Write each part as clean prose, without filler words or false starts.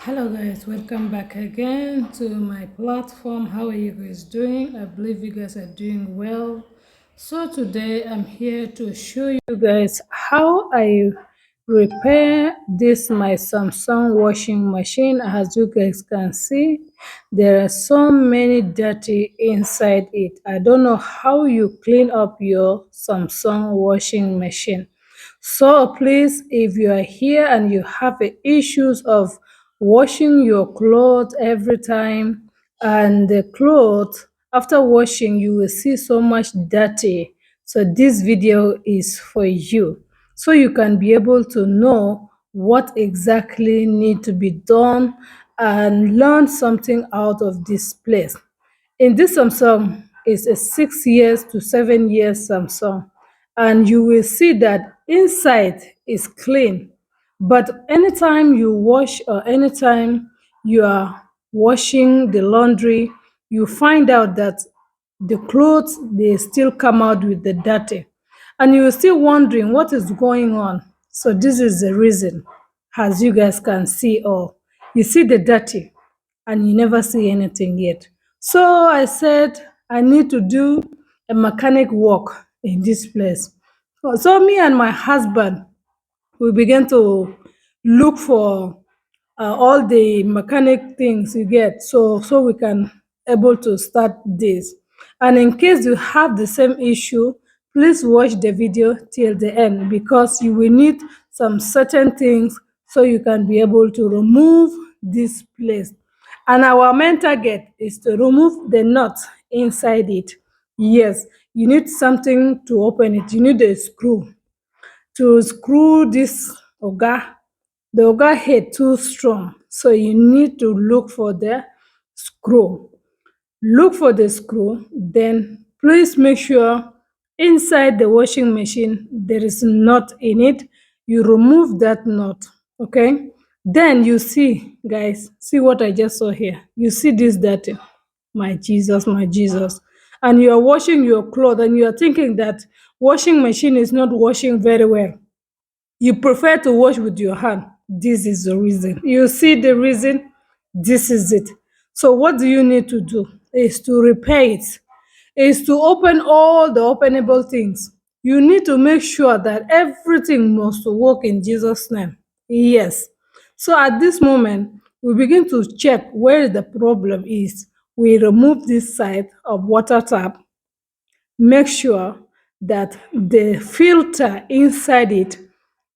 Hello guys, welcome back again to my platform. How are you guys doing? I believe you guys are doing well. So today I'm here to show you guys how I repair this my Samsung washing machine. As you guys can see, there are so many dirty inside it. I don't know how you clean up your Samsung washing machine. So please, if you are here and you have issues of washing your clothes every time, and the clothes after washing you will see so much dirty, so this video is for you, so you can be able to know what exactly need to be done and learn something out of this place. In this Samsung is a 6 years to 7 years Samsung, and you will see that inside is clean. But anytime you wash or anytime you are washing the laundry, you find out that the clothes they still come out with the dirty, and you're still wondering what is going on. So this is the reason, as you guys can see. All you see the dirty and you never see anything yet. So I said I need to do a mechanic work in this place. So me and my husband, we began to look for all the mechanic things you get, so we can able to start this. And in case you have the same issue, please watch the video till the end, because you will need some certain things so you can be able to remove this place. And our main target is to remove the nut inside it. Yes, you need something to open it. You need a screw to screw this oga. The oga head too strong, so you need to look for the screw. Look for the screw, then please make sure inside the washing machine there is nut in it. You remove that nut, okay? Then you see, guys, see what I just saw here. You see this dirty. My Jesus, my Jesus. And you are washing your clothes and you are thinking that washing machine is not washing very well. You prefer to wash with your hand. This is the reason. You see the reason? This is it. So what do you need to do? Is to repair it. Is to open all the openable things. You need to make sure that everything must work in Jesus' name. Yes. So at this moment, we begin to check where the problem is. We remove this side of water tap, make sure that the filter inside it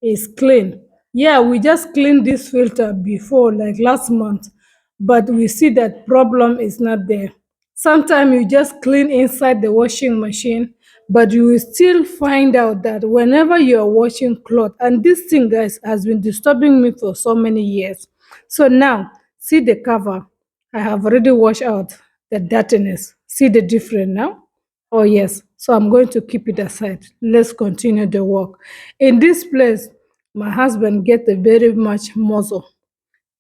is clean. Yeah, we just cleaned this filter before, like last month, but we see that problem is not there. Sometimes you just clean inside the washing machine, but you will still find out that whenever you are washing clothes, and this thing, guys, has been disturbing me for so many years. So now, see the cover. I have already washed out the dirtiness. See the difference now? Oh, yes. So I'm going to keep it aside. Let's continue the work. In this place, my husband get a very much muscle.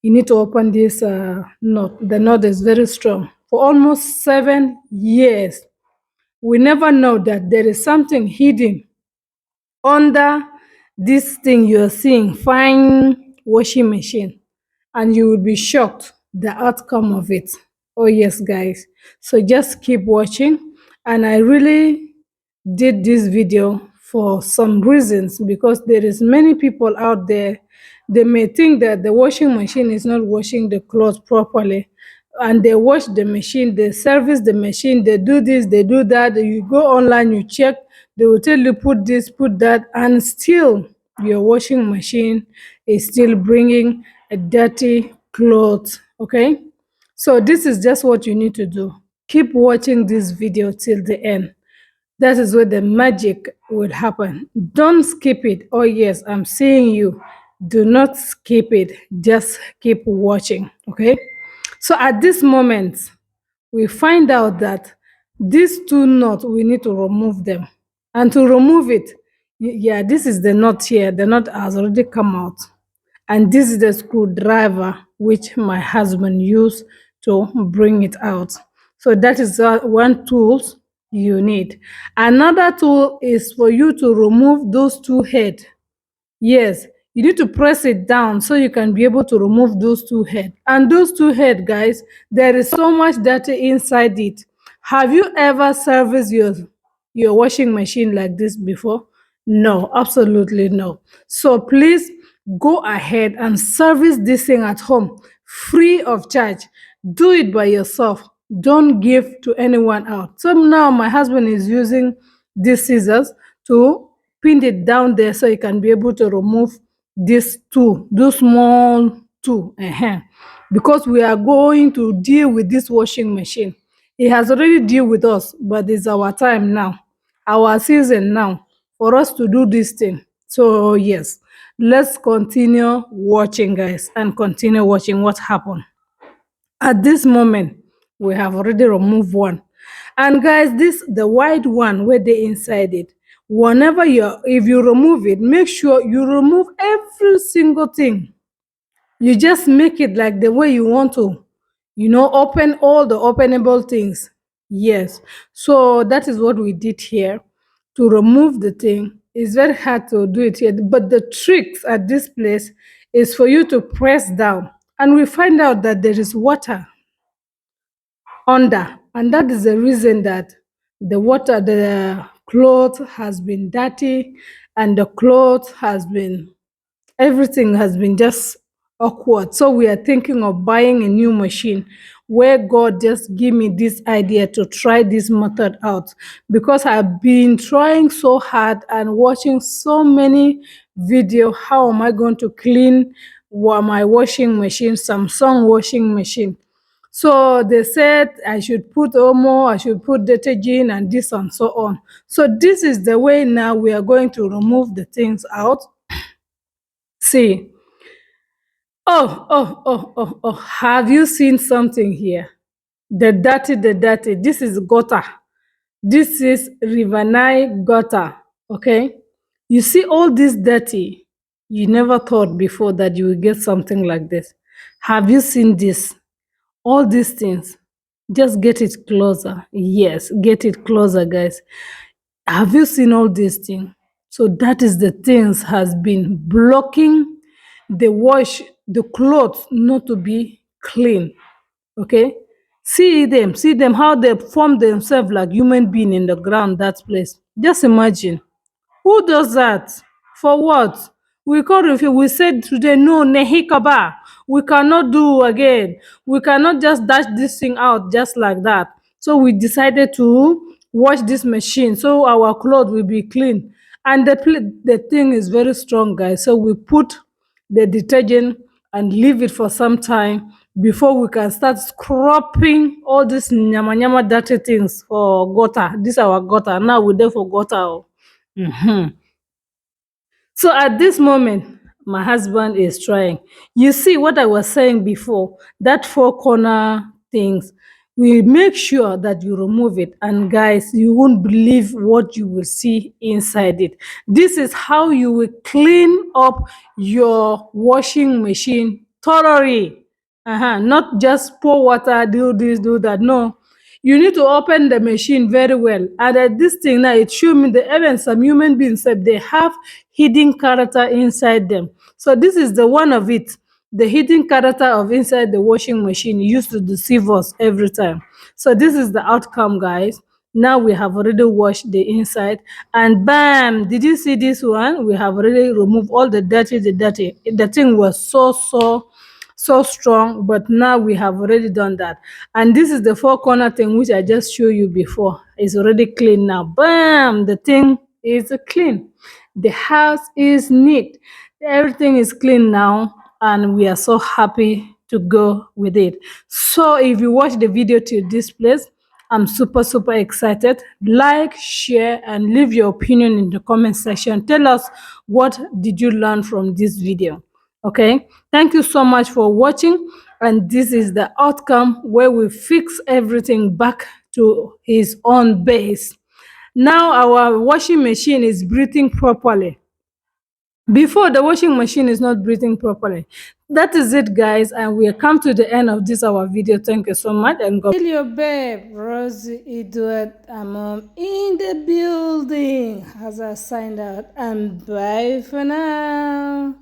You need to open this knot. The knot is very strong. For almost 7 years, we never know that there is something hidden under this thing you're seeing, fine washing machine, and you will be shocked the outcome of it. Oh yes, guys, so just keep watching. And I really did this video for some reasons, because there is many people out there, they may think that the washing machine is not washing the clothes properly, and they wash the machine, they service the machine, they do this, they do that. You go online, you check, they will tell you put this, put that, and still your washing machine is still bringing a dirty clothes. Okay, so this is just what you need to do. Keep watching this video till the end. That is where the magic will happen. Don't skip it. Oh yes, I'm seeing you. Do not skip it. Just keep watching. Okay, so at this moment we find out that these two nuts, we need to remove them. And to remove it, yeah, this is the nut here. The nut has already come out. And this is the screwdriver which my husband used to bring it out. So that is one tool you need. Another tool is for you to remove those two heads. Yes, You need to press it down so you can be able to remove those two head. And those two head, guys, there is so much data inside it. Have you ever serviced your washing machine like this before? No, absolutely no. So please go ahead and service this thing at home free of charge. Do it by yourself. Don't give to anyone out. So now my husband is using these scissors to pin it down there so he can be able to remove these two, those small two. Because we are going to deal with this washing machine. He has already deal with us, but it's our time now, our season now for us to do this thing. So yes, let's continue watching, guys, and continue watching what happened. At this moment, we have already removed one. And guys, this the white one where they inside it. Whenever you if you remove it, make sure you remove every single thing. You just make it like the way you want to, open all the openable things. Yes. So that is what we did here to remove the thing. It's very hard to do it here, but the tricks at this place is for you to press down, and we find out that there is water under, and that is the reason that the cloth has been dirty, and the cloth has been everything has been just awkward. So we are thinking of buying a new machine, where God just give me this idea to try this method out, because I've been trying so hard and watching so many video. How am I going to clean my washing machine, Samsung washing machine? So they said I should put Omo, I should put detergent and this and so on. So this is the way now we are going to remove the things out. See, oh, have you seen something here? The dirty. This is gutter. This is Rivanai gutter. Okay? You see all this dirty. You never thought before that you would get something like this. Have you seen this? All these things. Just get it closer. Yes, get it closer, guys. Have you seen all these things? So that is the things has been blocking the clothes not to be clean. Okay, see them how they form themselves like human being in the ground, that place. Just imagine. Who does that? For what? We can't refuse. We said today, no, nehikaba. We cannot do again. We cannot just dash this thing out just like that. So we decided to wash this machine so our clothes will be clean. And the thing is very strong, guys. So we put the detergent and leave it for some time before we can start scrubbing all these nyama nyama dirty things for gutter. This our gutter. Now we're there for gutter. Oh. Mhm. So at this moment, my husband is trying. You see what I was saying before, that four corner things. We make sure that you remove it. And guys, you won't believe what you will see inside it. This is how you will clean up your washing machine thoroughly. Not just pour water, do this, do that. No, you need to open the machine very well. And this thing now, it show me the even some human beings they have hidden character inside them. So this is the one of it. The hidden character of inside the washing machine used to deceive us every time. So this is the outcome, guys. Now we have already washed the inside, and bam! Did you see this one? We have already removed all the dirty. The dirty. The thing was so strong, but now we have already done that. And this is the four corner thing which I just showed you before. It's already clean now. Bam! The thing is clean. The house is neat. Everything is clean now, and we are so happy to go with it. So if you watch the video to this place, I'm super excited. Like, share, and leave your opinion in the comment section. Tell us, what did you learn from this video? Okay, thank you so much for watching, and this is the outcome where we fix everything back to his own base. Now our washing machine is breathing properly. Before, the washing machine is not breathing properly. That is it, guys, and we have come to the end of this our video. Thank you so much, and God. Your babe Rosie Edward Amom in the building as I signed out, and bye for now.